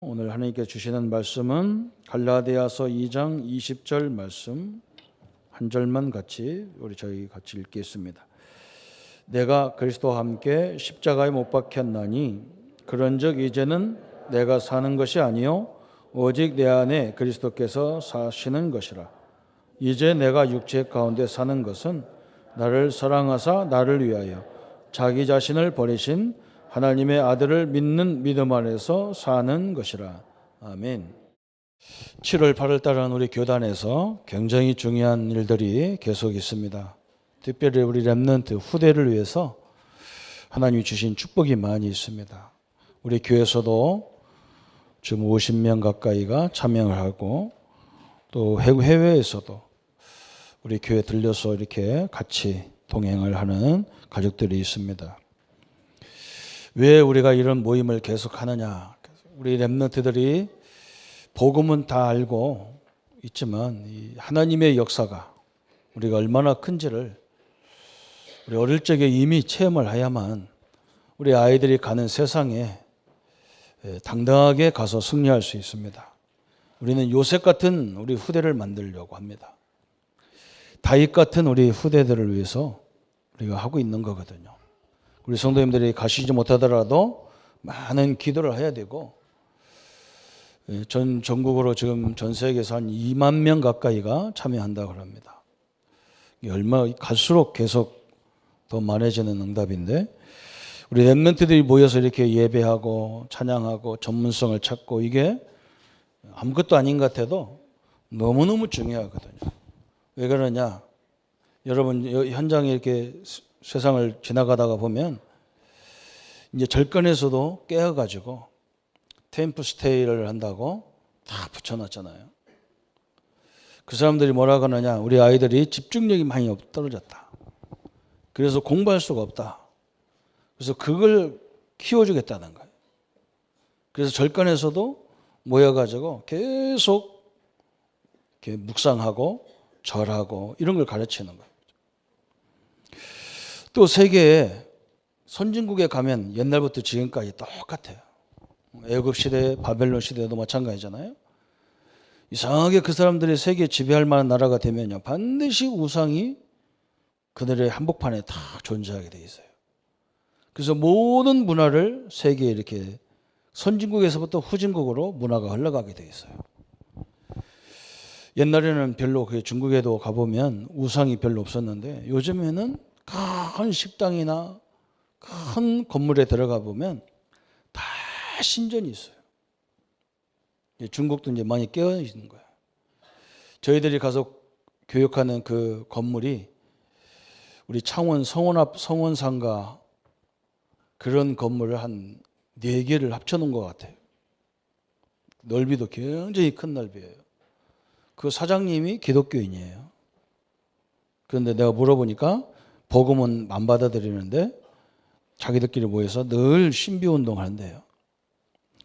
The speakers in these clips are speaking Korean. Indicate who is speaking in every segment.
Speaker 1: 오늘 하나님께 주시는 말씀은 갈라디아서 2장 20절 말씀 한 절만 저희 같이 읽겠습니다. 내가 그리스도와 함께 십자가에 못 박혔나니 그런즉 이제는 내가 사는 것이 아니요 오직 내 안에 그리스도께서 사시는 것이라. 이제 내가 육체 가운데 사는 것은 나를 사랑하사 나를 위하여 자기 자신을 버리신 하나님의 아들을 믿는 믿음 안에서 사는 것이라. 아멘. 7월 8월 달은 우리 교단에서 굉장히 중요한 일들이 계속 있습니다. 특별히 우리 렘넌트 후대를 위해서 하나님이 주신 축복이 많이 있습니다. 우리 교회에서도 지금 50명 가까이가 참여를 하고 또 해외에서도 우리 교회 들려서 이렇게 같이 동행을 하는 가족들이 있습니다. 왜 우리가 이런 모임을 계속 하느냐? 우리 렘넌트들이 복음은 다 알고 있지만 이 하나님의 역사가 우리가 얼마나 큰지를 우리 어릴 적에 이미 체험을 해야만 우리 아이들이 가는 세상에 당당하게 가서 승리할 수 있습니다. 우리는 요셉 같은 우리 후대를 만들려고 합니다. 다윗 같은 우리 후대들을 위해서 우리가 하고 있는 거거든요. 우리 성도님들이 가시지 못하더라도 많은 기도를 해야 되고, 전국으로 지금 전 세계에서 한 2만 명 가까이가 참여한다고 합니다. 얼마 갈수록 계속 더 많아지는 응답인데, 우리 렘넌트들이 모여서 이렇게 예배하고 찬양하고 전문성을 찾고 이게 아무것도 아닌 것 같아도 너무너무 중요하거든요. 왜 그러냐? 여러분 현장에 이렇게 세상을 지나가다가 보면 이제 절간에서도 깨어가지고 템프 스테이를 한다고 다 붙여놨잖아요. 그 사람들이 뭐라고 하느냐? 우리 아이들이 집중력이 많이 떨어졌다. 그래서 공부할 수가 없다. 그래서 그걸 키워주겠다는 거예요. 그래서 절간에서도 모여가지고 계속 이렇게 묵상하고 절하고 이런 걸 가르치는 거예요. 또 세계에 선진국에 가면 옛날부터 지금까지 똑같아요. 애굽 시대, 바벨론 시대도 마찬가지잖아요. 이상하게 그 사람들이 세계 지배할 만한 나라가 되면요, 반드시 우상이 그들의 한복판에 다 존재하게 돼 있어요. 그래서 모든 문화를 세계에 이렇게 선진국에서부터 후진국으로 문화가 흘러가게 돼 있어요. 옛날에는 별로 중국에도 가보면 우상이 별로 없었는데 요즘에는 큰 식당이나 큰 건물에 들어가 보면 다 신전이 있어요. 중국도 이제 많이 깨어 있는 거예요. 저희들이 가서 교육하는 그 건물이 우리 창원 성원 앞 성원상가 그런 건물을 한 4개를 합쳐놓은 것 같아요. 넓이도 굉장히 큰 넓이에요. 그 사장님이 기독교인이에요. 그런데 내가 물어보니까 복음은 안 받아들이는데 자기들끼리 모여서 늘 신비운동을 한대요.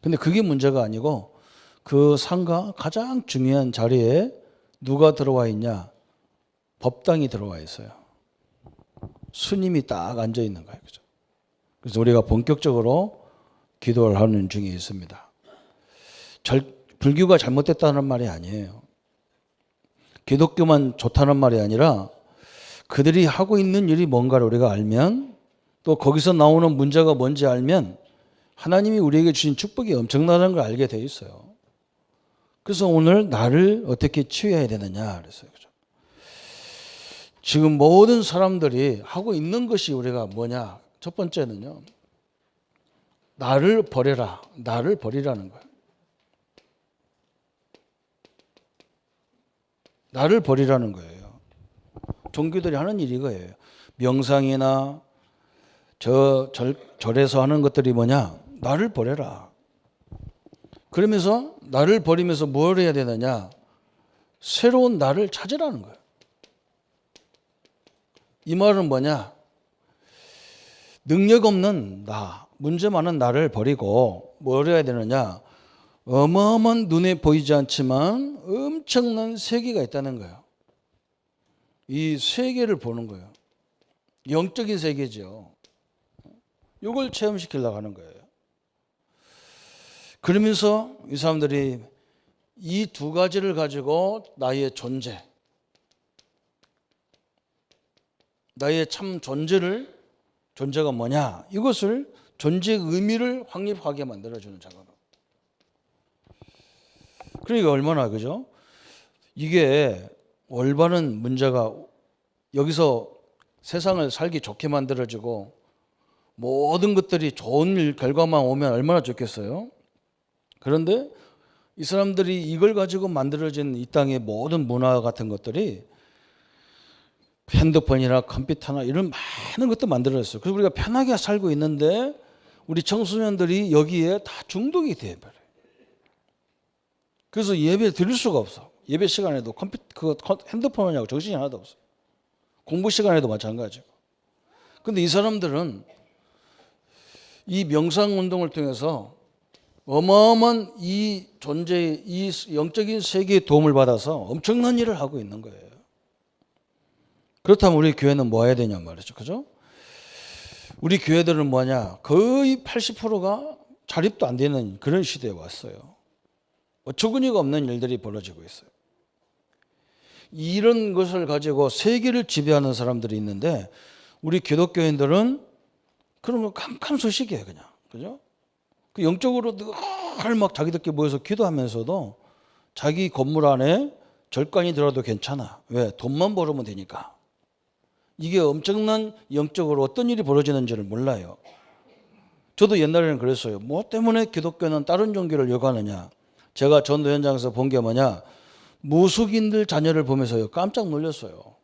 Speaker 1: 근데 그게 문제가 아니고 그 상가 가장 중요한 자리에 누가 들어와 있냐? 법당이 들어와 있어요. 스님이 딱 앉아 있는 거예요. 그죠? 그래서 우리가 본격적으로 기도를 하는 중에 있습니다. 불교가 잘못됐다는 말이 아니에요. 기독교만 좋다는 말이 아니라 그들이 하고 있는 일이 뭔가를 우리가 알면 또 거기서 나오는 문제가 뭔지 알면 하나님이 우리에게 주신 축복이 엄청나다는 걸 알게 돼 있어요. 그래서 오늘 나를 어떻게 치유해야 되느냐 그랬어요. 그죠? 지금 모든 사람들이 하고 있는 것이 우리가 뭐냐? 첫 번째는요, 나를 버려라. 나를 버리라는 거예요. 나를 버리라는 거예요. 종교들이 하는 일이 이거예요. 명상이나 절에서 하는 것들이 뭐냐? 나를 버려라. 그러면서 나를 버리면서 뭘 해야 되느냐? 새로운 나를 찾으라는 거예요. 이 말은 뭐냐? 능력 없는 나, 문제 많은 나를 버리고 뭘 해야 되느냐? 어마어마한 눈에 보이지 않지만 엄청난 세계가 있다는 거예요. 이 세계를 보는 거예요. 영적인 세계죠. 이걸 체험시키려고 하는 거예요. 그러면서 이 사람들이 이 두 가지를 가지고 나의 존재, 나의 참 존재가 뭐냐, 이것을 존재의 의미를 확립하게 만들어주는 작업. 그러니까 얼마나, 그죠? 이게 올바른 문제가 여기서 세상을 살기 좋게 만들어지고 모든 것들이 좋은 결과만 오면 얼마나 좋겠어요? 그런데 이 사람들이 이걸 가지고 만들어진 이 땅의 모든 문화 같은 것들이 핸드폰이나 컴퓨터나 이런 많은 것도 만들어졌어요. 그래서 우리가 편하게 살고 있는데 우리 청소년들이 여기에 다 중독이 돼버려요. 그래서 예배 드릴 수가 없어. 예배 시간에도 핸드폰 하냐고 정신이 하나도 없어. 공부 시간에도 마찬가지고. 근데 이 사람들은 이 명상 운동을 통해서 어마어마한 이 존재의 이 영적인 세계의 도움을 받아서 엄청난 일을 하고 있는 거예요. 그렇다면 우리 교회는 뭐 해야 되냐 말이죠. 그죠? 우리 교회들은 뭐냐? 거의 80%가 자립도 안 되는 그런 시대에 왔어요. 어처구니가 없는 일들이 벌어지고 있어요. 이런 것을 가지고 세계를 지배하는 사람들이 있는데 우리 기독교인들은 그런 거 깜깜소식이에요, 그냥. 그죠? 그 영적으로 늘 막 자기들끼리 모여서 기도하면서도 자기 건물 안에 절간이 들어도 괜찮아. 왜? 돈만 벌으면 되니까. 이게 엄청난 영적으로 어떤 일이 벌어지는지를 몰라요. 저도 옛날에는 그랬어요. 뭐 때문에 기독교는 다른 종교를 요구하느냐. 제가 전도 현장에서 본 게 뭐냐. 무속인들 자녀를 보면서요. 깜짝 놀랐어요.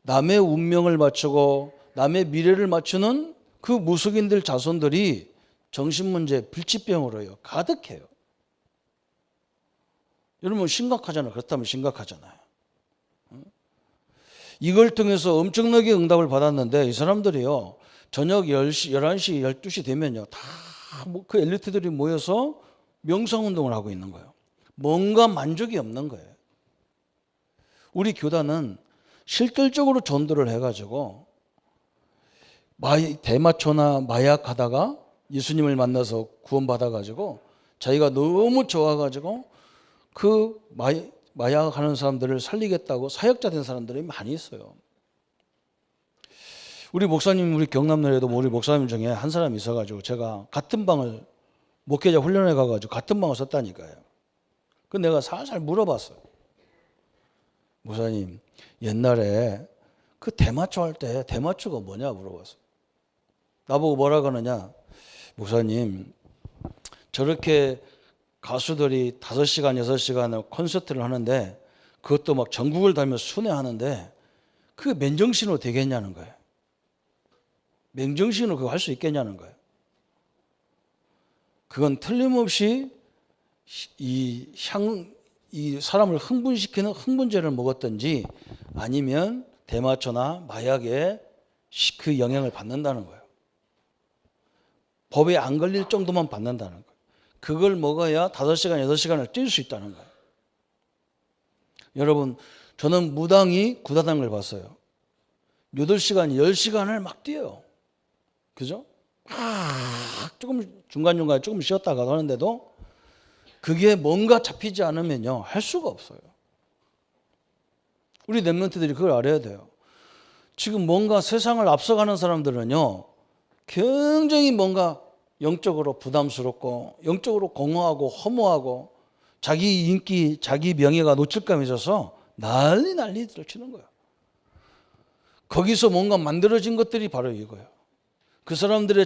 Speaker 1: 남의 운명을 맞추고 남의 미래를 맞추는 그 무속인들 자손들이 정신문제, 불치병으로요. 가득해요. 여러분 심각하잖아요. 그렇다면 심각하잖아요. 이걸 통해서 엄청나게 응답을 받았는데 이 사람들이요. 저녁 10시, 11시, 12시 되면요. 다 그 엘리트들이 모여서 명상운동을 하고 있는 거예요. 뭔가 만족이 없는 거예요. 우리 교단은 실질적으로 전도를 해가지고 대마초나 마약 하다가 예수님을 만나서 구원받아가지고 자기가 너무 좋아가지고 그 마약 하는 사람들을 살리겠다고 사역자 된 사람들이 많이 있어요. 우리 목사님, 우리 경남로에도 우리 목사님 중에 한 사람이 있어가지고 제가 같은 방을 목회자 훈련에 가가지고 같은 방을 썼다니까요. 그 내가 살살 물어봤어요. 목사님, 옛날에 그 대마초 할 때 대마초가 뭐냐 물어봤어요. 나보고 뭐라 그러느냐. 목사님, 저렇게 가수들이 5시간, 6시간을 콘서트를 하는데 그것도 막 전국을 다니면서 순회하는데 그게 맨정신으로 되겠냐는 거예요. 맨정신으로 그거 할 수 있겠냐는 거예요. 그건 틀림없이 이 사람을 흥분시키는 흥분제를 먹었든지 아니면 대마초나 마약에 그 영향을 받는다는 거예요. 법에 안 걸릴 정도만 받는다는 거예요. 그걸 먹어야 5시간, 6시간을 뛸 수 있다는 거예요. 여러분, 저는 무당이 구다다는 걸 봤어요. 8시간, 10시간을 막 뛰어요. 그죠? 조금 중간중간에 조금 쉬었다가 하는데도 그게 뭔가 잡히지 않으면요, 할 수가 없어요. 우리 랩런트들이 그걸 알아야 돼요. 지금 뭔가 세상을 앞서가는 사람들은요, 굉장히 뭔가 영적으로 부담스럽고 영적으로 공허하고 허무하고 자기 인기, 자기 명예가 놓칠감이 있어서 난리를 치는 거예요. 거기서 뭔가 만들어진 것들이 바로 이거예요. 그 사람들의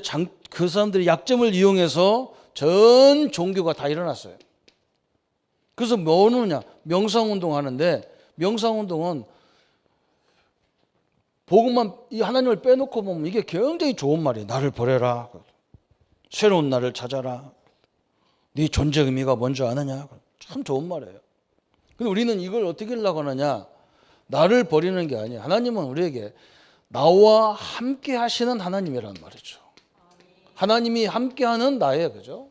Speaker 1: 약점을 이용해서 전 종교가 다 일어났어요. 그래서 뭐 하느냐? 명상운동 하는데 명상운동은 복음만 이 하나님을 빼놓고 보면 이게 굉장히 좋은 말이에요. 나를 버려라. 새로운 나를 찾아라. 네 존재 의미가 뭔지 아느냐? 참 좋은 말이에요. 근데 우리는 이걸 어떻게 하려고 하느냐? 나를 버리는 게 아니에요. 하나님은 우리에게 나와 함께 하시는 하나님이라는 말이죠. 하나님이 함께 하는 나예요. 그죠?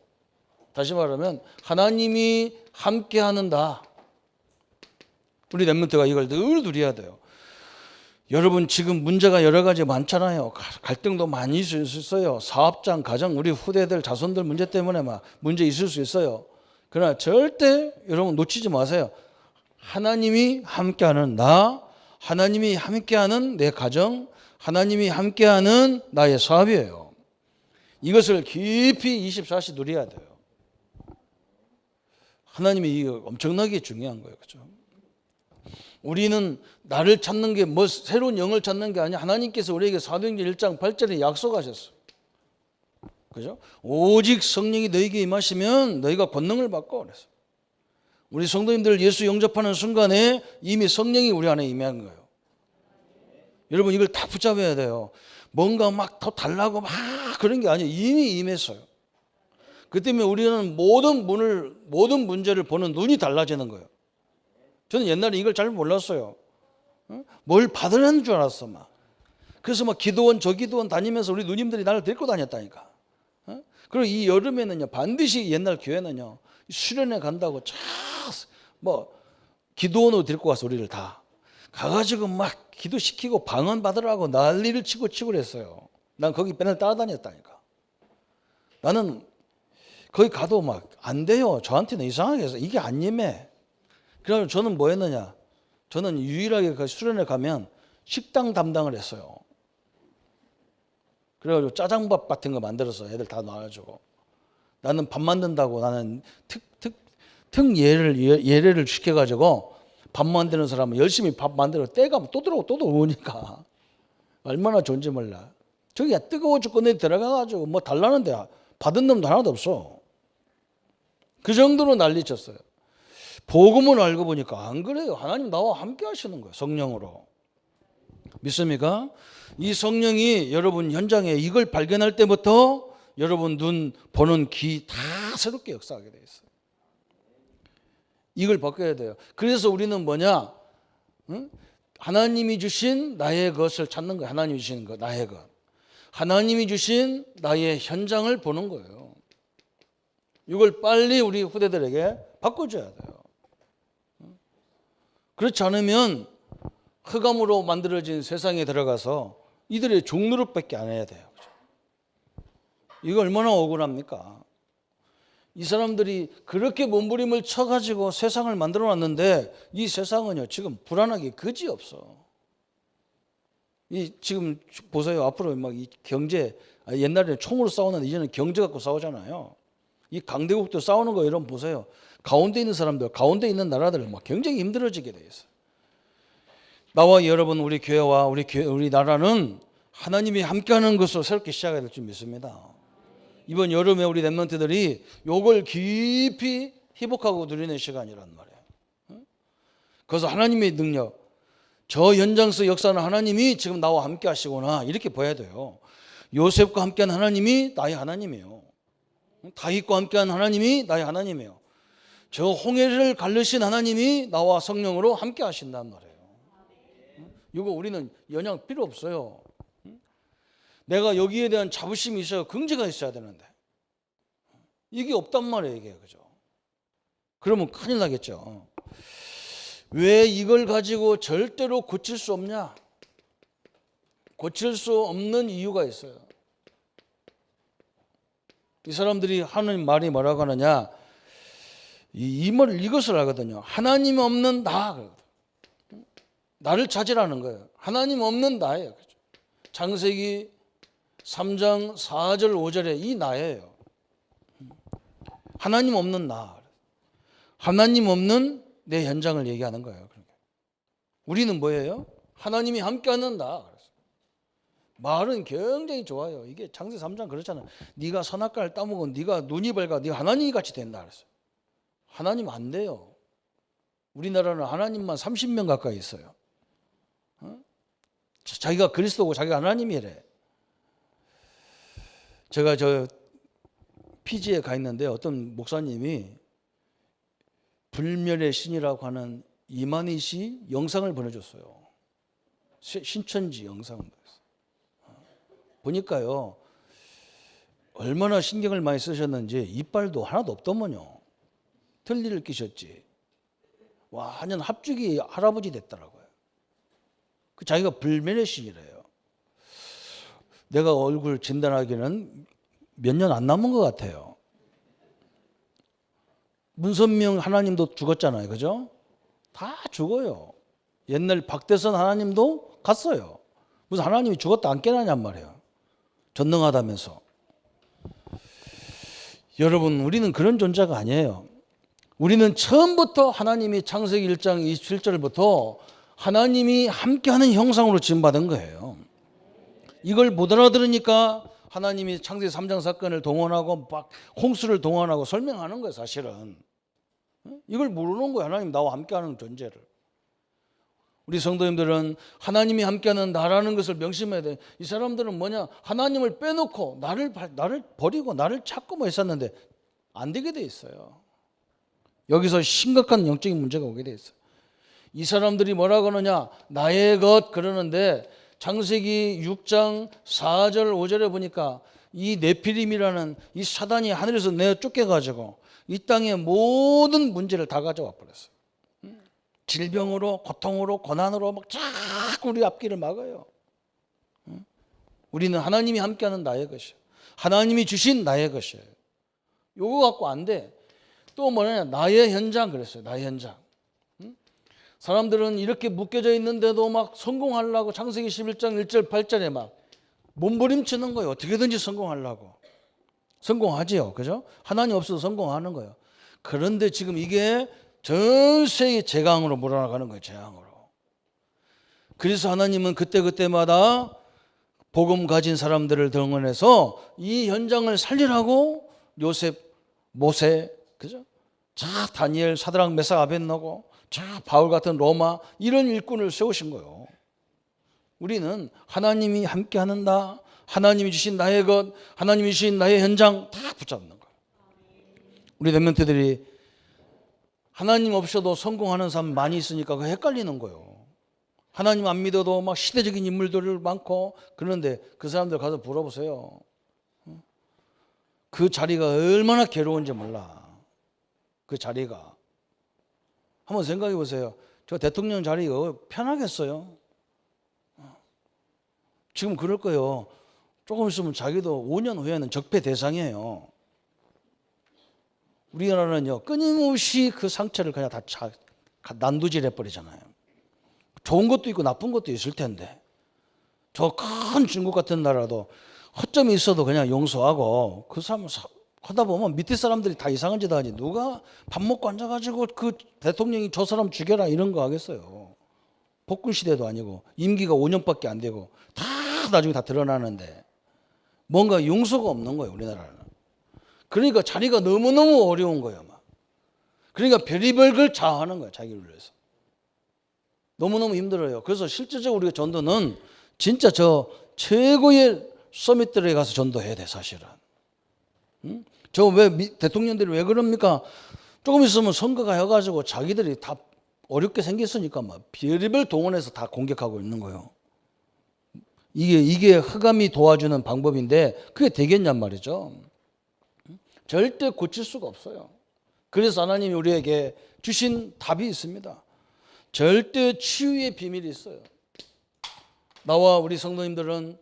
Speaker 1: 다시 말하면 하나님이 함께 하는 나. 우리 랩런트가 이걸 늘 누려야 돼요. 여러분 지금 문제가 여러 가지 많잖아요. 갈등도 많이 있을 수 있어요. 사업장, 가정, 우리 후대들, 자손들 문제 때문에 막 문제 있을 수 있어요. 그러나 절대 여러분 놓치지 마세요. 하나님이 함께하는 나, 하나님이 함께하는 내 가정, 하나님이 함께하는 나의 사업이에요. 이것을 깊이 24시 누려야 돼요. 하나님이 이거 엄청나게 중요한 거예요. 그렇죠? 우리는 나를 찾는 게 뭐 새로운 영을 찾는 게 아니야. 하나님께서 우리에게 사도행전 1장 8절에 약속하셨어요. 그죠? 오직 성령이 너에게 임하시면 너희가 권능을 받고 그랬어요. 우리 성도님들 예수 영접하는 순간에 이미 성령이 우리 안에 임한 거예요. 여러분 이걸 다 붙잡아야 돼요. 뭔가 막 더 달라고 막 그런 게 아니에요. 이미 임했어요. 그 때문에 우리는 모든 문제를 보는 눈이 달라지는 거예요. 저는 옛날에 이걸 잘 몰랐어요. 뭘 받으려는 줄 알았어 막. 그래서 막 기도원 저 기도원 다니면서 우리 누님들이 나를 데리고 다녔다니까. 그리고 이 여름에는요 반드시 옛날 교회는요 수련회 간다고 뭐 기도원으로 데리고 가서 우리를 다 가가지고 막 기도시키고 방언 받으라고 난리를 치고 그랬어요. 난 거기 맨날 따라다녔다니까. 나는 거기 가도 막 안 돼요. 저한테는 이상하게 해서 이게 안 임해. 그래서 저는 뭐 했느냐. 저는 유일하게 그 수련회 가면 식당 담당을 했어요. 그래가지고 짜장밥 같은 거 만들어서 애들 다 놔가지고 나는 밥 만든다고 나는 예례를 시켜가지고 밥 만드는 사람은 열심히 밥 만들어 때가 또 들어오고 또 들어오니까 얼마나 좋은지 몰라. 저기 뜨거워 죽겠는데 들어가가지고 뭐 달라는데 받은 놈도 하나도 없어. 그 정도로 난리쳤어요. 복음을 알고 보니까 안 그래요. 하나님 나와 함께 하시는 거예요. 성령으로. 믿습니까? 이 성령이 여러분 현장에 이걸 발견할 때부터 여러분 눈 보는 귀 다 새롭게 역사하게 돼 있어요. 이걸 바꿔야 돼요. 그래서 우리는 뭐냐? 응? 하나님이 주신 나의 것을 찾는 거예요. 하나님이 주신 것, 나의 것. 하나님이 주신 나의 현장을 보는 거예요. 이걸 빨리 우리 후대들에게 바꿔줘야 돼요. 그렇지 않으면 흑암으로 만들어진 세상에 들어가서 이들의 종노릇밖에 안 해야 돼요. 이거 얼마나 억울합니까? 이 사람들이 그렇게 몸부림을 쳐가지고 세상을 만들어 놨는데 이 세상은요 지금 불안하게 그지없어. 이 지금 보세요. 앞으로 막 이 경제 옛날에는 총으로 싸웠는데 이제는 경제 갖고 싸우잖아요. 이 강대국도 싸우는 거 여러분 보세요. 가운데 있는 사람들, 가운데 있는 나라들 막 굉장히 힘들어지게 돼 있어요. 나와 여러분 우리 교회와 우리 나라는 하나님이 함께하는 것으로 새롭게 시작해야 될 줄 믿습니다. 이번 여름에 우리 랩런트들이 요걸 깊이 회복하고 누리는 시간이란 말이에요. 그래서 하나님의 능력, 저 현장에서 역사는 하나님이 지금 나와 함께 하시구나 이렇게 봐야 돼요. 요셉과 함께한 하나님이 나의 하나님이에요. 다윗과 함께한 하나님이 나의 하나님이에요. 저 홍해를 가르신 하나님이 나와 성령으로 함께 하신단 말이에요. 이거 우리는 연약 필요 없어요. 내가 여기에 대한 자부심이 있어요. 긍지가 있어야 되는데 이게 없단 말이에요. 이게 그죠? 그러면 큰일 나겠죠. 왜 이걸 가지고 절대로 고칠 수 없냐? 고칠 수 없는 이유가 있어요. 이 사람들이 하는 말이 뭐라고 하느냐? 이것을 알거든요. 하나님 없는 나. 나를 찾으라는 거예요. 하나님 없는 나예요. 창세기 3장 4절 5절에 이 나예요. 하나님 없는 나. 하나님 없는 내 현장을 얘기하는 거예요. 우리는 뭐예요? 하나님이 함께하는 나. 말은 굉장히 좋아요. 이게 창세기 3장 그렇잖아요. 네가 선악과를 따먹은 네가 눈이 밝아 네가 하나님 같이 된다 그랬어요. 하나님 안 돼요. 우리나라는 하나님만 30명 가까이 있어요. 자기가 그리스도고 자기가 하나님이래. 제가 저 피지에 가 있는데 어떤 목사님이 불멸의 신이라고 하는 이만희 씨 영상을 보내줬어요. 신천지 영상을 보니까요 얼마나 신경을 많이 쓰셨는지 이빨도 하나도 없더만요. 틀니를 끼셨지. 완전 합죽이 할아버지 됐더라고요. 그 자기가 불면허신이래요. 내가 얼굴 진단하기는 몇 년 안 남은 것 같아요. 문선명 하나님도 죽었잖아요. 그죠? 다 죽어요. 옛날 박대선 하나님도 갔어요. 무슨 하나님이 죽었다 안 깨나냔 말이에요. 전능하다면서. 여러분, 우리는 그런 존재가 아니에요. 우리는 처음부터 하나님이 창세기 1장 27절부터 하나님이 함께하는 형상으로 지음받은 거예요. 이걸 못 알아들으니까 하나님이 창세기 3장 사건을 동원하고 막 홍수를 동원하고 설명하는 거예요. 사실은 이걸 모르는 거예요. 하나님 나와 함께하는 존재를. 우리 성도님들은 하나님이 함께하는 나라는 것을 명심해야 돼. 이 사람들은 뭐냐? 하나님을 빼놓고 나를 버리고 나를 찾고 뭐 했었는데 안 되게 돼 있어요. 여기서 심각한 영적인 문제가 오게 돼 있어요. 이 사람들이 뭐라고 하느냐? 나의 것 그러는데 창세기 6장 4절 5절에 보니까 이 네피림이라는 이 사단이 하늘에서 내어 쫓겨가지고 이 땅의 모든 문제를 다 가져와 버렸어요. 질병으로, 고통으로, 고난으로 막 자꾸 우리 앞길을 막아요. 우리는 하나님이 함께하는 나의 것이에요. 하나님이 주신 나의 것이에요. 요거 갖고 안 돼. 또 뭐냐? 나의 현장 그랬어요. 나의 현장. 사람들은 이렇게 묶여져 있는데도 막 성공하려고 창세기 11장 1절 8절에 막 몸부림치는 거예요. 어떻게든지 성공하려고. 성공하지요. 그죠? 하나님 없어도 성공하는 거예요. 그런데 지금 이게 전 세계 재앙으로 몰아나가는 거예요. 재앙으로. 그래서 하나님은 그때그때마다 복음 가진 사람들을 동원해서 이 현장을 살리라고 요셉, 모세, 그죠? 자, 다니엘, 사드락, 메삭, 아벳노고, 자, 바울 같은 로마 이런 일꾼을 세우신 거예요. 우리는 하나님이 함께하는 나, 하나님이 주신 나의 것, 하나님이 주신 나의 현장 다 붙잡는 거예요. 우리 랩런트들이 하나님 없어도 성공하는 사람 많이 있으니까 그 헷갈리는 거예요. 하나님 안 믿어도 막 시대적인 인물들 많고 그런데 그 사람들 가서 물어보세요. 그 자리가 얼마나 괴로운지 몰라. 그 자리가. 한번 생각해 보세요. 저 대통령 자리가 편하겠어요? 지금 그럴 거예요. 조금 있으면 자기도 5년 후에는 적폐 대상이에요. 우리나라는요 끊임없이 그 상처를 그냥 다 난도질 해버리잖아요. 좋은 것도 있고 나쁜 것도 있을 텐데 저 큰 중국 같은 나라도 허점이 있어도 그냥 용서하고 그 사람 하다 보면 밑에 사람들이 다 이상한 짓 하지 누가 밥 먹고 앉아가지고 그 대통령이 저 사람 죽여라 이런 거 하겠어요. 복군 시대도 아니고 임기가 5년밖에 안 되고 다 나중에 다 드러나는데 뭔가 용서가 없는 거예요. 우리나라는. 그러니까 자리가 너무너무 어려운 거예요. 막. 그러니까 별의별 걸 자하는 거예요. 자기를 위해서. 너무너무 힘들어요. 그래서 실제적으로 우리가 전도는 진짜 저 최고의 서밋들에 가서 전도해야 돼 사실은. 저 왜 대통령들이 왜 그럽니까? 조금 있으면 선거가 해가지고 자기들이 다 어렵게 생겼으니까 막 별의별 동원해서 다 공격하고 있는 거예요. 이게 흑암이 도와주는 방법인데 그게 되겠냔 말이죠. 절대 고칠 수가 없어요. 그래서 하나님이 우리에게 주신 답이 있습니다. 절대 치유의 비밀이 있어요. 나와 우리 성도님들은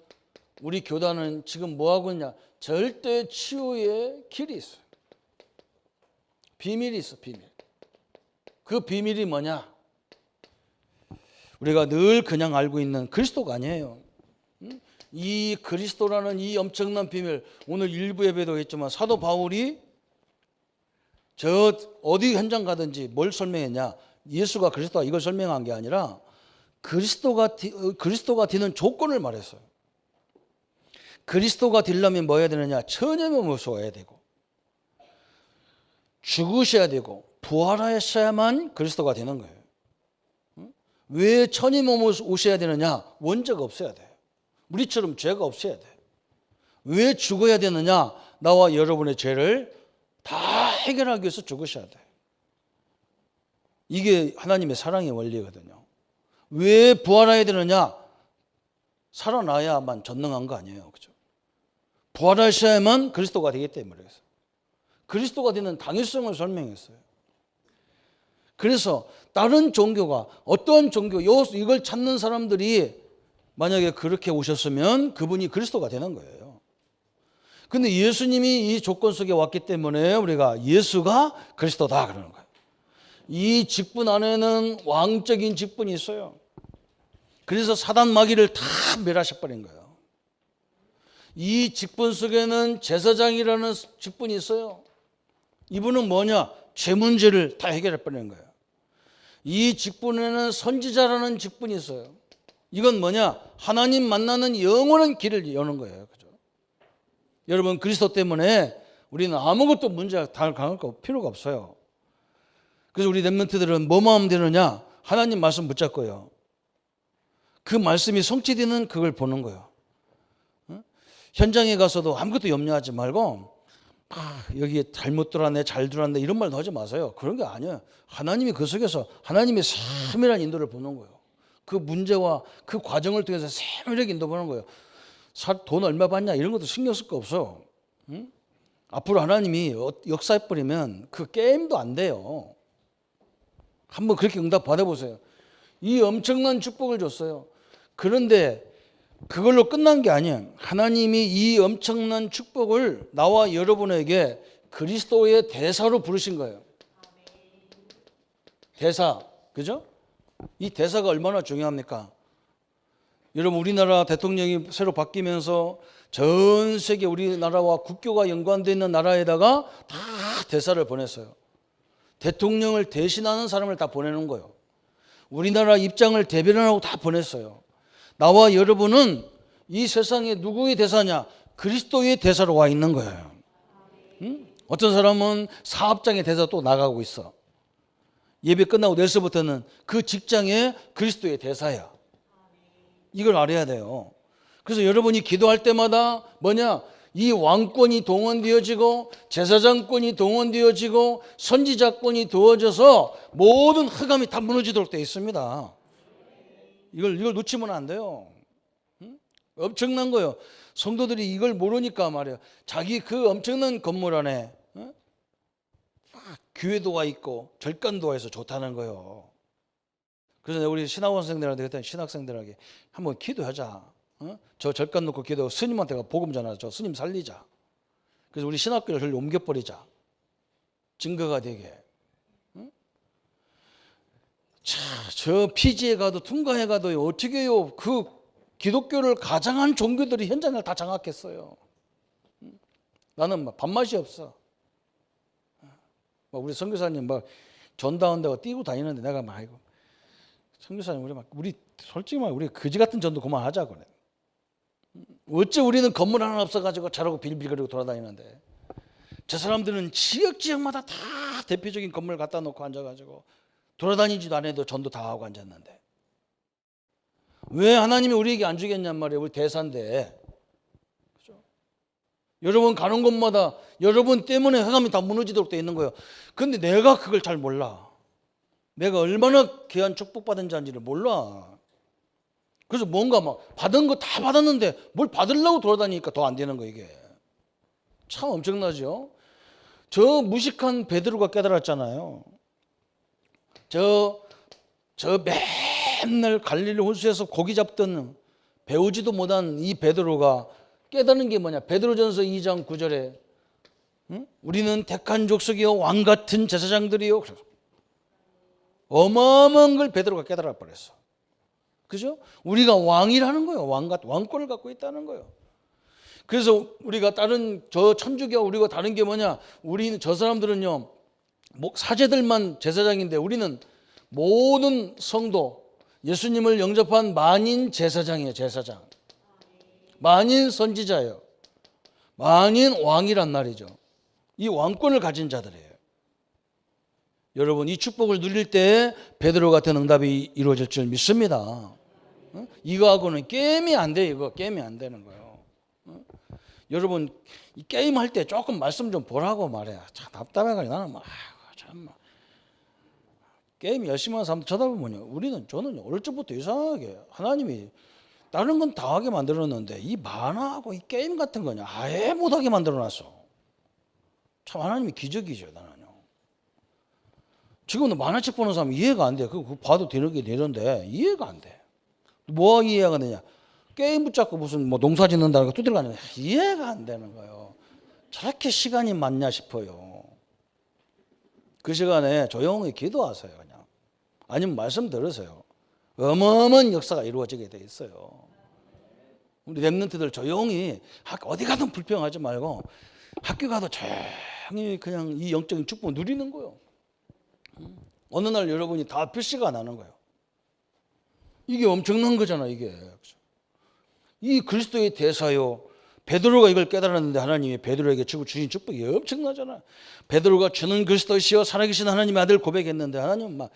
Speaker 1: 우리 교단은 지금 뭐하고 있냐? 절대 치유의 길이 있어요. 비밀이 있어. 비밀. 그 비밀이 뭐냐? 우리가 늘 그냥 알고 있는 그리스도가 아니에요. 이 그리스도라는 이 엄청난 비밀, 오늘 일부 예배도 했지만 사도 바울이 저 어디 현장 가든지 뭘 설명했냐? 예수가 그리스도가 이걸 설명한 게 아니라 그리스도가 되는 조건을 말했어요. 그리스도가 되려면 뭐 해야 되느냐? 천연의 모셔야 되고 죽으셔야 되고 부활하셔야만 그리스도가 되는 거예요. 왜 천연의 몸을 오셔야 되느냐? 원죄가 없어야 돼요. 우리처럼 죄가 없어야 돼. 왜 죽어야 되느냐? 나와 여러분의 죄를 다 해결하기 위해서 죽으셔야 돼. 이게 하나님의 사랑의 원리거든요. 왜 부활해야 되느냐? 살아나야만 전능한 거 아니에요. 그죠? 부활하셔야만 그리스도가 되기 때문에 그래서. 그리스도가 되는 당위성을 설명했어요. 그래서 다른 종교가 어떠한 종교 이걸 찾는 사람들이 만약에 그렇게 오셨으면 그분이 그리스도가 되는 거예요. 근데 예수님이 이 조건 속에 왔기 때문에 우리가 예수가 그리스도다 그러는 거예요. 이 직분 안에는 왕적인 직분이 있어요. 그래서 사단 마귀를 다 멸하셔버린 거예요. 이 직분 속에는 제사장이라는 직분이 있어요. 이분은 뭐냐? 죄 문제를 다 해결해버리는 거예요. 이 직분에는 선지자라는 직분이 있어요. 이건 뭐냐? 하나님 만나는 영원한 길을 여는 거예요. 그죠? 여러분, 그리스도 때문에 우리는 아무것도 문제가 다 강할 필요가 없어요. 그래서 우리 렘넌트들은 뭐만 하면 되느냐? 하나님 말씀 붙잡고요. 그 말씀이 성취되는 그걸 보는 거예요. 현장에 가서도 아무것도 염려하지 말고 여기에 잘못 들어왔네, 잘 들어왔네 이런 말도 하지 마세요. 그런 게 아니에요. 하나님이 그 속에서 하나님의 세밀한 인도를 보는 거예요. 그 문제와 그 과정을 통해서 세밀하게 인도 보는 거예요. 돈 얼마 받냐 이런 것도 신경 쓸 거 없어. 응? 앞으로 하나님이 역사해버리면 그 게임도 안 돼요. 한번 그렇게 응답 받아보세요. 이 엄청난 축복을 줬어요. 그런데 그걸로 끝난 게 아니에요. 하나님이 이 엄청난 축복을 나와 여러분에게 그리스도의 대사로 부르신 거예요. 대사, 그죠? 이 대사가 얼마나 중요합니까? 여러분, 우리나라 대통령이 새로 바뀌면서 전 세계 우리나라와 국교가 연관되어 있는 나라에다가 다 대사를 보냈어요. 대통령을 대신하는 사람을 다 보내는 거예요. 우리나라 입장을 대변하고 다 보냈어요. 나와 여러분은 이 세상에 누구의 대사냐? 그리스도의 대사로 와 있는 거예요. 응? 어떤 사람은 사업장의 대사 또 나가고 있어. 예배 끝나고 내일서부터는 그 직장에 그리스도의 대사야. 이걸 알아야 돼요. 그래서 여러분이 기도할 때마다 뭐냐? 이 왕권이 동원되어지고 제사장권이 동원되어지고 선지자권이 두어져서 모든 흑암이 다 무너지도록 되어 있습니다. 이걸 놓치면 안 돼요. 응? 엄청난 거예요. 성도들이 이걸 모르니까 말이에요. 자기 그 엄청난 건물 안에 교회도가 있고 절간도가 있어 좋다는 거예요. 그래서 우리 신학원생들한테 그때 신학생들에게 한번 기도하자. 저 절간 놓고 기도 스님한테 복음 전하자. 스님 살리자. 그래서 우리 신학교를 옮겨버리자. 증거가 되게. 자, 저 피지에 가도 퉁가에 가도 어떻게 해요? 그 기독교를 가장한 종교들이 현장을 다 장악했어요. 나는 막 밥맛이 없어. 우리 선교사님 막 전다운다고 뛰고 다니는데 내가 막 이거 선교사님 우리 솔직히 말 우리 거지 같은 전도 그만하자 그래. 어째 우리는 건물 하나 없어가지고 저러고 빌빌거리고 돌아다니는데 저 사람들은 지역마다 다 대표적인 건물 갖다 놓고 앉아가지고 돌아다니지도 않아도 전도 다 하고 앉았는데 왜 하나님이 우리에게 안 주겠냔 말이에요. 우리 대사인데. 그렇죠? 여러분 가는 곳마다 여러분 때문에 흑암이 다 무너지도록 돼 있는 거예요. 근데 내가 그걸 잘 몰라. 내가 얼마나 귀한 축복받은 자인지를 몰라. 그래서 뭔가 막 받은 거 다 받았는데 뭘 받으려고 돌아다니니까 더 안 되는 거 이게. 참 엄청나죠. 저 무식한 베드로가 깨달았잖아요. 저 맨날 갈릴리 호수에서 고기 잡던 배우지도 못한 이 베드로가 깨달은 게 뭐냐? 베드로전서 2장 9절에 응? 우리는 택한 족속이요 왕 같은 제사장들이요. 어마어마한 걸 베드로가 깨달아 버렸어. 그죠? 우리가 왕이라는 거예요. 왕권을 갖고 있다는 거예요. 그래서 우리가 다른 저 천주교와 우리가 다른 게 뭐냐? 우리는 저 사람들은요 사제들만 제사장인데 우리는 모든 성도 예수님을 영접한 만인 제사장이에요. 제사장. 만인 선지자예요. 만인 왕이란 말이죠. 이 왕권을 가진 자들이에요. 여러분 이 축복을 누릴 때 베드로 같은 응답이 이루어질 줄 믿습니다. 이거하고는 게임이 안 돼요. 이거 게임이 안 되는 거예요. 여러분 이 게임 할 때 조금 말씀 좀 보라고 말해요. 참 답답해가지고 나는 막 참막 게임 열심히 하는 사람들 쳐다보면요. 저는 어릴 적부터 이상하게 하나님이 다른 건 다 하게 만들었는데 이 만화하고 이 게임 같은 거냐 아예 못하게 만들어놨어. 참 하나님이 기적이죠. 나는요. 지금도 만화책 보는 사람 이해가 안 돼. 그거 봐도 되는 게 되는데 이해가 안 돼. 뭐 이해가 되냐? 게임 붙잡고 무슨 뭐 농사 짓는다는 거 두드려가는 이해가 안 되는 거예요. 저렇게 시간이 많냐 싶어요. 그 시간에 조용히 기도하세요. 그냥. 아니면 말씀 들으세요. 어마어마한 역사가 이루어지게 돼 있어요. 우리 랩런트들 조용히 어디 가든 불평하지 말고 학교 가도 조용히 그냥 이 영적인 축복을 누리는 거예요. 어느 날 여러분이 다 표시가 나는 거예요. 이게 엄청난 거잖아, 이게. 이 그리스도의 대사요. 베드로가 이걸 깨달았는데 하나님이 베드로에게 주신 축복이 엄청나잖아. 베드로가 주는 그리스도시여 살아계신 하나님의 아들 고백했는데 하나님은 막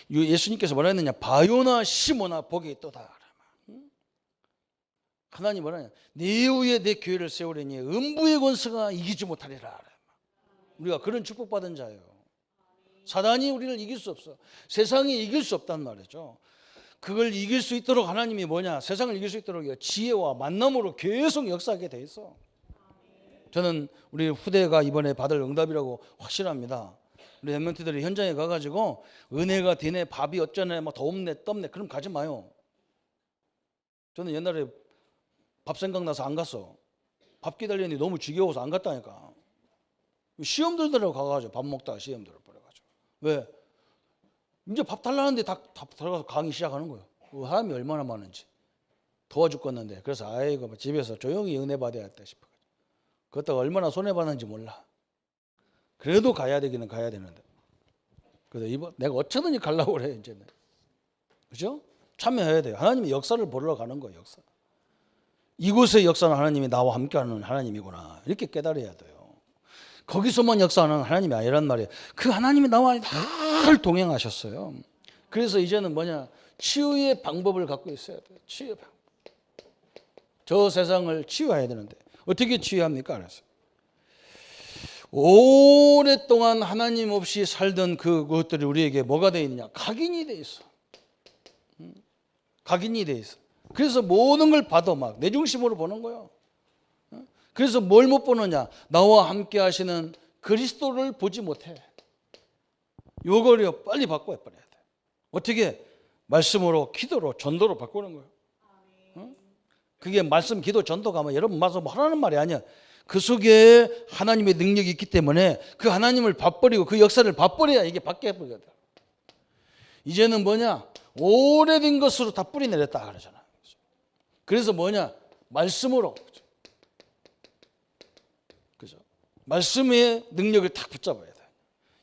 Speaker 1: 예수님께서 뭐라 했느냐? 바요나 시모나 복이 있도다. 하나님 뭐라 하냐? 네 위에 내 교회를 세우려니 음부의 권세가 이기지 못하리라. 우리가 그런 축복받은 자예요. 사단이 우리를 이길 수 없어. 세상이 이길 수 없단 말이죠. 그걸 이길 수 있도록 하나님이 뭐냐? 세상을 이길 수 있도록 지혜와 만남으로 계속 역사하게 돼 있어. 저는 우리 후대가 이번에 받을 응답이라고 확실합니다. 우리 랩런트들이 현장에 가가지고 은혜가 되네, 밥이 어쩌네, 뭐 더 없네, 떴네, 그럼 가지 마요. 저는 옛날에 밥 생각나서 안 갔어. 밥 기다리는데 너무 지겨워서 안 갔다니까. 시험 들더라고 가가지고 밥 먹다가 시험 들어버려가지고. 왜? 이제 밥 달라는데 다 들어가서 강의 시작하는 거예요. 그 사람이 얼마나 많은지 도와 죽겠는데. 그래서 아이고 집에서 조용히 은혜 받아야겠다 싶어. 그것도 얼마나 손해 받는지 몰라. 그래도 가야 되기는 가야 되는데. 그래서 이번 내가 어쩌든지 가려고 그래 이제는. 그죠? 참여해야 돼요. 하나님이 역사를 보러 가는 거예요. 역사. 이곳의 역사는 하나님이 나와 함께하는 하나님이구나. 이렇게 깨달아야 돼요. 거기서만 역사하는 하나님이 아니란 말이에요. 그 하나님이 나와 늘 동행하셨어요. 그래서 이제는 뭐냐? 치유의 방법을 갖고 있어야 돼요. 치유의 방법. 저 세상을 치유해야 되는데 어떻게 치유합니까? 알았어요. 오랫동안 하나님 없이 살던 그것들이 우리에게 뭐가 되어 있느냐? 각인이 되어 있어. 각인이 되어 있어. 그래서 모든 걸 봐도 막 내 중심으로 보는 거예요. 그래서 뭘 못 보느냐? 나와 함께 하시는 그리스도를 보지 못해. 요거를 빨리 바꿔야 돼. 어떻게? 말씀으로, 기도로, 전도로 바꾸는 거예요. 그게 말씀, 기도, 전도가 뭐 여러분 말씀 하라는 말이 아니야. 그 속에 하나님의 능력이 있기 때문에 그 하나님을 밥버리고 그 역사를 밥버려야 이게 바뀌어버리거든. 이제는 뭐냐? 오래된 것으로 다 뿌리 내렸다 그러잖아. 그래서 뭐냐? 말씀으로. 그죠? 말씀의 능력을 딱 붙잡아야 돼.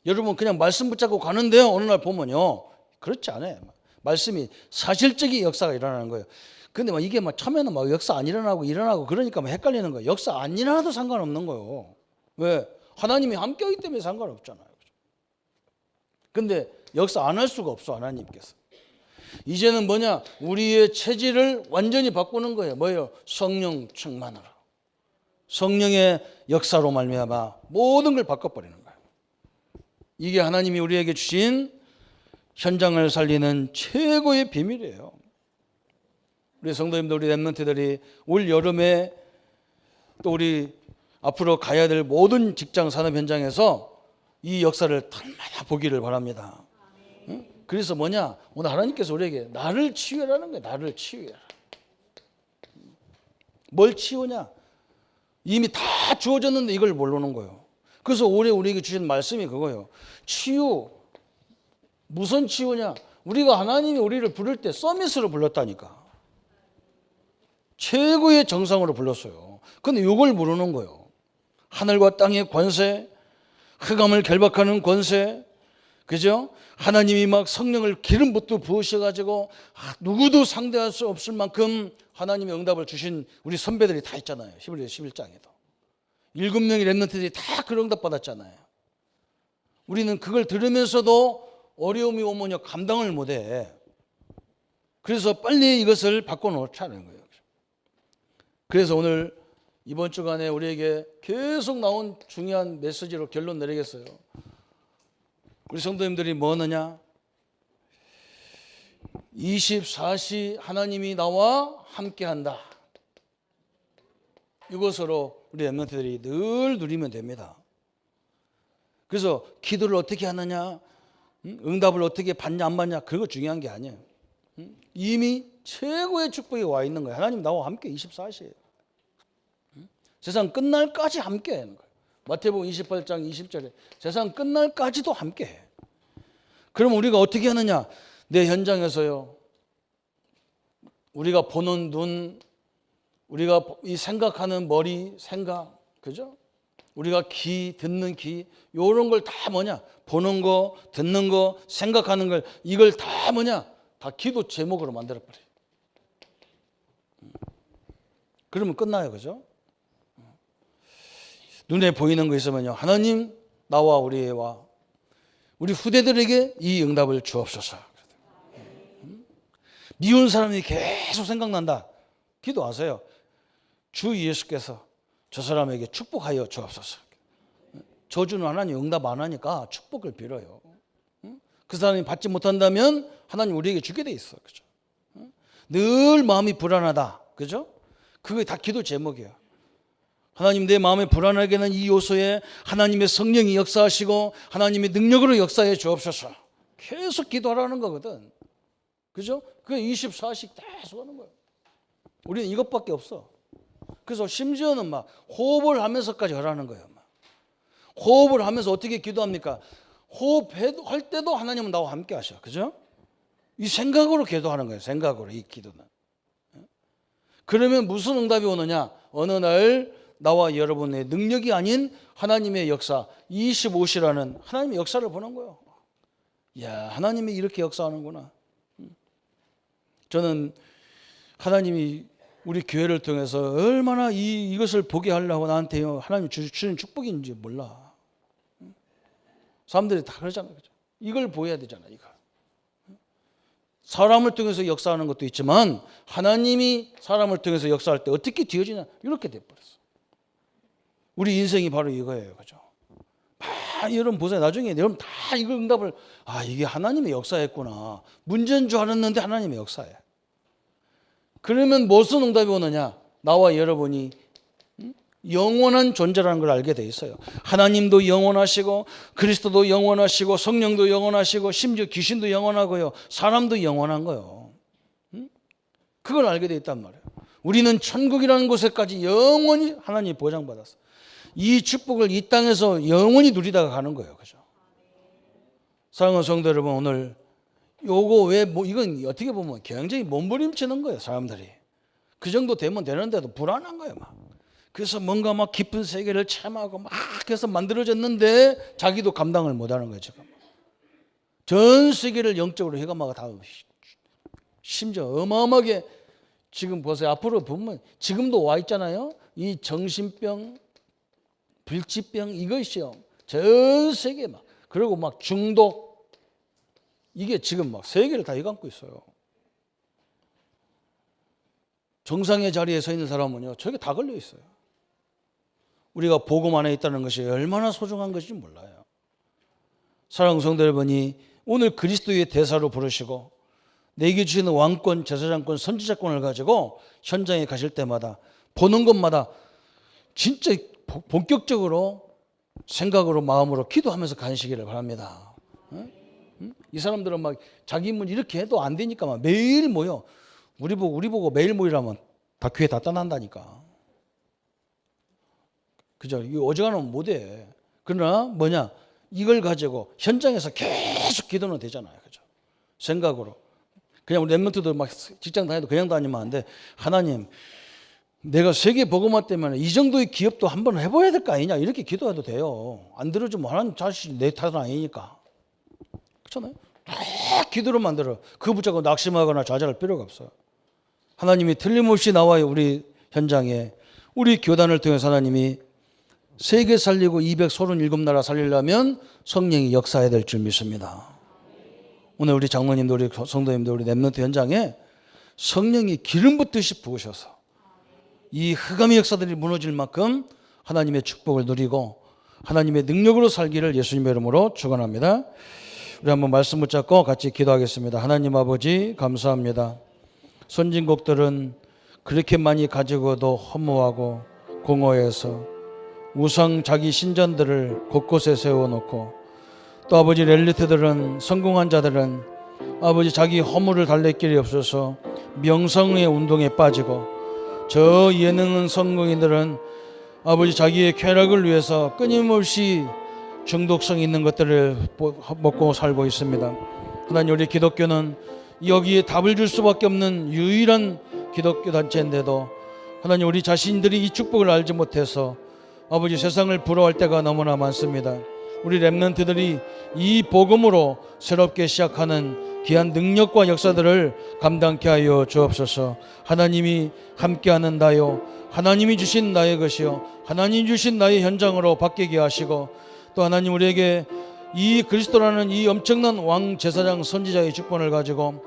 Speaker 1: 여러분 그냥 말씀 붙잡고 가는데요. 어느 날 보면요. 그렇지 않아요. 말씀이 사실적인 역사가 일어나는 거예요. 근데 막 이게 막 처음에는 막 역사 안 일어나고 그러니까 막 헷갈리는 거예요. 역사 안 일어나도 상관없는 거예요. 왜? 하나님이 함께하기 때문에 상관없잖아요. 근데 역사 안 할 수가 없어 하나님께서. 이제는 뭐냐? 우리의 체질을 완전히 바꾸는 거예요. 뭐예요? 성령 충만으로. 성령의 역사로 말미암아 모든 걸 바꿔버리는 거예요. 이게 하나님이 우리에게 주신 현장을 살리는 최고의 비밀이에요. 우리 성도님들, 우리 랩런트들이 올 여름에 또 우리 앞으로 가야 될 모든 직장 산업 현장에서 이 역사를 날마다 보기를 바랍니다. 응? 그래서 뭐냐? 오늘 하나님께서 우리에게 나를 치유하라는 거예요. 나를 치유해라. 뭘 치유냐? 이미 다 주어졌는데 이걸 모르는 거예요. 그래서 올해 우리에게 주신 말씀이 그거예요. 치유. 무슨 치유냐? 우리가 하나님이 우리를 부를 때 서밋으로 불렀다니까. 최고의 정상으로 불렀어요. 근데 이걸 모르는 거예요. 하늘과 땅의 권세, 흑암을 결박하는 권세, 그죠? 하나님이 막 성령을 기름부터 부으셔가지고 누구도 상대할 수 없을 만큼 하나님의 응답을 주신 우리 선배들이 다 있잖아요. 히브리서 11장에도. 7명의 랩런트들이 다 그런 응답 받았잖아요. 우리는 그걸 들으면서도 어려움이 오면 감당을 못해. 그래서 빨리 이것을 바꿔놓자는 거예요. 그래서 오늘 이번 주간에 우리에게 계속 나온 중요한 메시지로 결론 내리겠어요. 우리 성도님들이 뭐 하느냐? 24시 하나님이 나와 함께한다. 이것으로 우리 랩런트들이 늘 누리면 됩니다. 그래서 기도를 어떻게 하느냐? 응답을 어떻게 받냐 안 받냐 그거 중요한 게 아니에요. 이미 최고의 축복이 와 있는 거예요. 하나님 나와 함께 24시예요. 세상 끝날까지 함께 하는 거예요. 마태복음 28장 20절에 세상 끝날까지도 함께 해. 그럼 우리가 어떻게 하느냐? 내 현장에서요. 우리가 보는 눈, 우리가 이 생각하는 머리, 생각, 그죠? 우리가 귀, 듣는 귀, 요런 걸 다 뭐냐? 보는 거, 듣는 거, 생각하는 걸 이걸 다 뭐냐? 다 기도 제목으로 만들어버려요. 그러면 끝나요, 그죠? 눈에 보이는 거 있으면요. 하나님, 나와 우리와 우리 후대들에게 이 응답을 주옵소서. 미운 사람이 계속 생각난다. 기도하세요. 주 예수께서 저 사람에게 축복하여 주옵소서. 저주는 하나님 응답 안 하니까 축복을 빌어요. 그 사람이 받지 못한다면 하나님 우리에게 주게 돼 있어. 그죠? 늘 마음이 불안하다. 그죠? 그게 다 기도 제목이에요. 하나님 내 마음에 불안하게 하는 이 요소에 하나님의 성령이 역사하시고 하나님의 능력으로 역사해 주옵소서. 계속 기도하라는 거거든. 그죠? 그게 24시 계속 하는 거예요. 우리는 이것밖에 없어. 그래서 심지어는 막 호흡을 하면서까지 하라는 거예요. 막. 호흡을 하면서 어떻게 기도합니까? 호흡할 때도 하나님은 나와 함께 하셔. 그죠? 이 생각으로 기도하는 거예요. 생각으로 이 기도는. 그러면 무슨 응답이 오느냐? 어느 날 나와 여러분의 능력이 아닌 하나님의 역사 25시라는 하나님의 역사를 보는 거예요. 야, 하나님이 이렇게 역사하는구나. 저는 하나님이 우리 교회를 통해서 얼마나 이것을 보게 하려고 나한테 하나님 주시는 축복인지 몰라. 사람들이 다 그러잖아요. 그죠? 이걸 보여야 되잖아요. 이거. 사람을 통해서 역사하는 것도 있지만 하나님이 사람을 통해서 역사할 때 어떻게 뒤어지냐 이렇게 돼버렸어. 우리 인생이 바로 이거예요. 그죠? 여러분 보세요. 나중에 여러분 다 이거 응답을 이게 하나님의 역사였구나. 문제인 줄 알았는데 하나님의 역사예요. 그러면 무슨 응답이 오느냐? 나와 여러분이 영원한 존재라는 걸 알게 돼 있어요. 하나님도 영원하시고 그리스도도 영원하시고 성령도 영원하시고 심지어 귀신도 영원하고요. 사람도 영원한 거예요. 그걸 알게 돼 있단 말이에요. 우리는 천국이라는 곳에까지 영원히 하나님이 보장받았어. 이 축복을 이 땅에서 영원히 누리다가 가는 거예요. 그죠? 사랑하는 성도 여러분, 오늘 요거 이건 어떻게 보면 굉장히 몸부림치는 거예요. 사람들이. 그 정도 되면 되는데도 불안한 거예요. 막. 그래서 뭔가 막 깊은 세계를 체험하고 막 해서 만들어졌는데 자기도 감당을 못하는 거예요. 지금. 전 세계를 영적으로 휘감아가 다 심지어 어마어마하게 지금 보세요. 앞으로 보면 지금도 와 있잖아요. 이 정신병, 불치병 이것이요. 전 세계 막 그리고 막 중독 이게 지금 막 세계를 다 휘감고 있어요. 정상의 자리에 서 있는 사람은요. 저게 다 걸려 있어요. 우리가 복음 안에 있다는 것이 얼마나 소중한 것인지 몰라요. 사랑하는 성도 여러분이 오늘 그리스도의 대사로 부르시고 내게 주시는 왕권, 제사장권, 선지자권을 가지고 현장에 가실 때마다 보는 것마다 진짜 본격적으로 생각으로 마음으로 기도하면서 가시기를 바랍니다. 이 사람들은 막 자기 문 이렇게 해도 안 되니까 막 매일 모여. 우리 보고 매일 모이라면 다 교회 다 떠난다니까. 그죠? 이거 어지간하면 못해. 그러나 뭐냐? 이걸 가지고 현장에서 계속 기도는 되잖아요. 그죠? 생각으로. 그냥 우리 랩런트도 막 직장 다녀도 그냥 다니면 안 돼. 하나님, 내가 세계 복음화 때문에 이 정도의 기업도 한번 해봐야 될 거 아니냐? 이렇게 기도해도 돼요. 안 들어주면 하나님 자신이 내 탓은 아니니까. 그렇잖아요? 다 기도로 만들어. 그거 붙잡고 낙심하거나 좌절할 필요가 없어요. 하나님이 틀림없이 나와요. 우리 현장에. 우리 교단을 통해서 하나님이 세계 살리고 237나라 살리려면 성령이 역사해야 될 줄 믿습니다. 오늘 우리 장로님도 우리 성도님도 우리 랩런트 현장에 성령이 기름 붓듯이 부으셔서 이 흑암의 역사들이 무너질 만큼 하나님의 축복을 누리고 하나님의 능력으로 살기를 예수님의 이름으로 축원합니다. 우리 한번 말씀 붙잡고 같이 기도하겠습니다. 하나님 아버지 감사합니다. 선진국들은 그렇게 많이 가지고도 허무하고 공허해서 우상 자기 신전들을 곳곳에 세워놓고 또 아버지 렐리트들은, 성공한 자들은 아버지 자기 허물을 달랠 길이 없어서 명성의 운동에 빠지고, 저 예능은 성공인들은 아버지 자기의 쾌락을 위해서 끊임없이 중독성 있는 것들을 먹고 살고 있습니다. 하나님, 우리 기독교는 여기에 답을 줄 수밖에 없는 유일한 기독교 단체인데도 하나님, 우리 자신들이 이 축복을 알지 못해서 아버지 세상을 부러워할 때가 너무나 많습니다. 우리 렘넌트들이 이 복음으로 새롭게 시작하는 귀한 능력과 역사들을 감당케 하여 주옵소서. 하나님이 함께하는 나요, 하나님이 주신 나의 것이요, 하나님 주신 나의 현장으로 바뀌게 하시고, 또 하나님 우리에게 이 그리스도라는 이 엄청난 왕 제사장 선지자의 주권을 가지고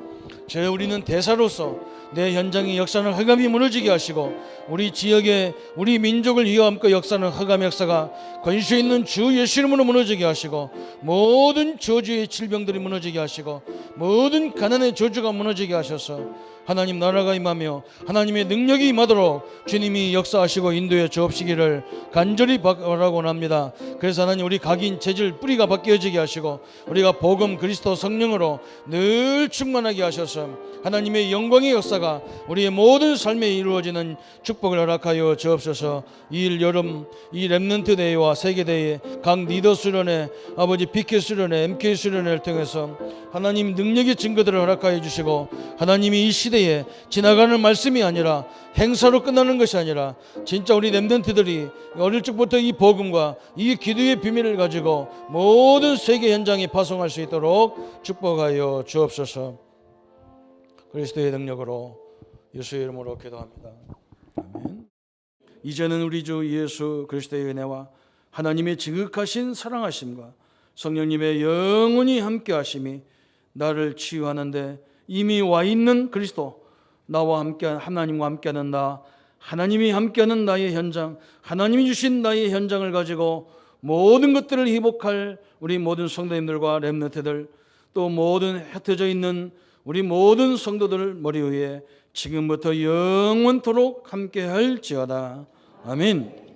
Speaker 1: 우리는 대사로서 내 현장의 역사는 흑암이 무너지게 하시고, 우리 지역의 우리 민족을 이어안고 역사는 흑암 역사가 권세 있는 주 예수 이름으로 무너지게 하시고, 모든 저주의 질병들이 무너지게 하시고, 모든 가난의 저주가 무너지게 하셔서 하나님 나라가 임하며 하나님의 능력이 임하도록 주님이 역사하시고 인도해 주옵시기를 간절히 바라곤 합니다. 그래서 하나님, 우리 각인 체질 뿌리가 바뀌어지게 하시고 우리가 복음 그리스도 성령으로 늘 충만하게 하셔서 하나님의 영광의 역사가 우리의 모든 삶에 이루어지는 축복을 허락하여 주옵소서. 이 여름 이 렘넌트 대회와 세계 대회, 각 리더 수련회, 아버지 BK 수련회, MK 수련회를 통해서 하나님 능력의 증거들을 허락하여 주시고, 하나님이 이 시대에 지나가는 말씀이 아니라 행사로 끝나는 것이 아니라 진짜 우리 렘넌트들이 어릴 적부터 이 복음과 이 기도의 비밀을 가지고 모든 세계 현장에 파송할 수 있도록 축복하여 주옵소서. 그리스도의 능력으로 예수의 이름으로 기도합니다. 아멘. 이제는 우리 주 예수 그리스도의 은혜와 하나님의 지극하신 사랑하심과 성령님의 영원히 함께하심이 나를 치유하는데 이미 와 있는 그리스도, 나와 함께 하나님과 함께하는 나, 하나님이 함께하는 나의 현장, 하나님이 주신 나의 현장을 가지고 모든 것들을 회복할 우리 모든 성도님들과 렘넌트들, 또 모든 흩어져 있는 우리 모든 성도들 머리 위에 지금부터 영원토록 함께할지어다. 아멘.